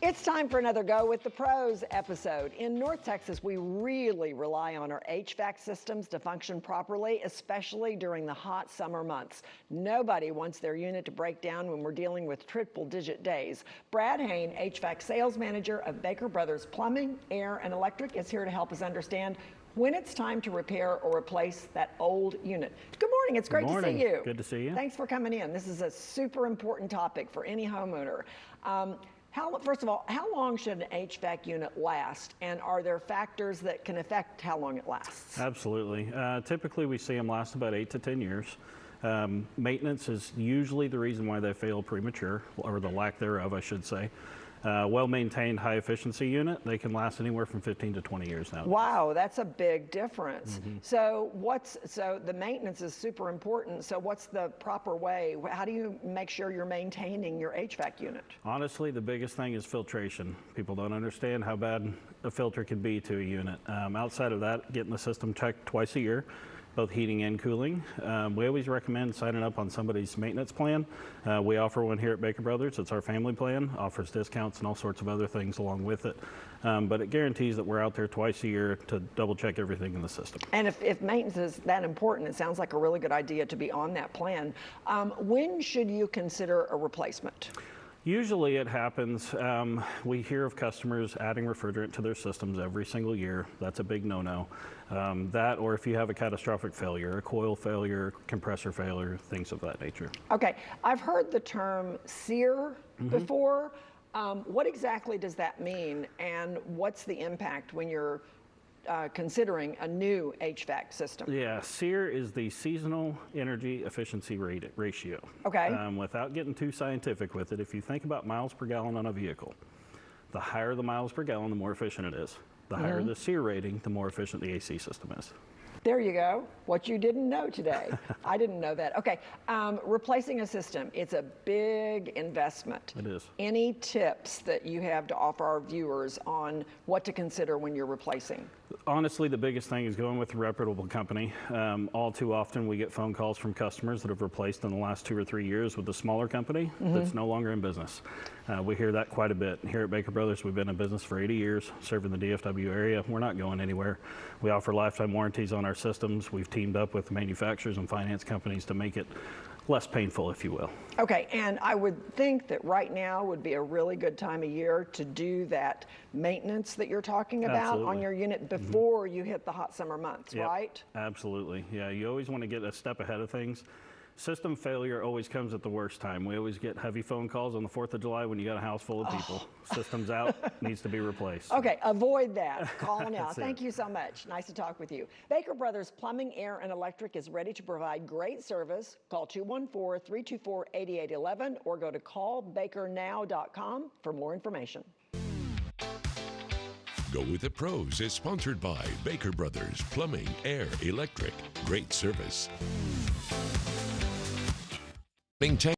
It's time for another Go with the Pros episode. In North Texas, we really rely on our HVAC systems to function properly, especially during the hot summer months. Nobody wants their unit to break down when we're dealing with triple-digit days. Brad Hehn, HVAC sales manager of Baker Brothers Plumbing, Air, and Electric, is here to help us understand when it's time to repair or replace that old unit. Good morning. It's great to see you. Good to see you. Thanks for coming in. This is a super important topic for any homeowner. First of all, how long should an HVAC unit last, and are there factors that can affect how long it lasts? Absolutely. Typically, we see them last about 8 to 10 years. Maintenance is usually the reason why they fail premature, or the lack thereof, I should say. Well-maintained, high-efficiency unit, they can last anywhere from 15 to 20 years now. Wow, that's a big difference. So the maintenance is super important. So what's the proper way? How do you make sure you're maintaining your HVAC unit? Honestly, the biggest thing is filtration. People don't understand how bad a filter can be to a unit. Outside of that, getting the system checked twice a year, both heating and cooling. We always recommend signing up on somebody's maintenance plan. We offer one here at Baker Brothers. It's our family plan, offers discounts and all sorts of other things along with it. But it guarantees that we're out there twice a year to double check everything in the system. And if maintenance is that important, it sounds like a really good idea to be on that plan. When should you consider a replacement? Usually it happens, we hear of customers adding refrigerant to their systems every single year. That's a big no-no. That, or if you have a catastrophic failure, a coil failure, compressor failure, things of that nature. Okay, I've heard the term SEER before. What exactly does that mean, and what's the impact when you're considering a new HVAC system? Yeah, SEER is the seasonal energy efficiency ratio. Okay. Without getting too scientific with it, if you think about miles per gallon on a vehicle, the higher the miles per gallon, the more efficient it is. The higher the SEER rating, the more efficient the AC system is. There you go. What you didn't know today. I didn't know that. Okay, replacing a system, it's a big investment. It is. Any tips that you have to offer our viewers on what to consider when you're replacing? Honestly, the biggest thing is going with a reputable company. All too often we get phone calls from customers that have replaced in the last 2 or 3 years with a smaller company that's no longer in business. We hear that quite a bit. Here at Baker Brothers, we've been in business for 80 years, serving the DFW area. We're not going anywhere. We offer lifetime warranties on our systems. We've teamed up with manufacturers and finance companies to make it less painful, if you will. Okay, and I would think that right now would be a really good time of year to do that maintenance that you're talking about on your unit before you hit the hot summer months, right? Absolutely. Yeah, you always want to get a step ahead of things. System failure always comes at the worst time. We always get heavy phone calls on the 4th of July when you got a house full of people. System's out, needs to be replaced. Okay, avoid that. Call now. Thank you so much. Nice to talk with you. Baker Brothers Plumbing, Air, and Electric is ready to provide great service. Call 214-324-8811 or go to callbakernow.com for more information. Go with the Pros is sponsored by Baker Brothers Plumbing, Air, Electric. Great service. Maintain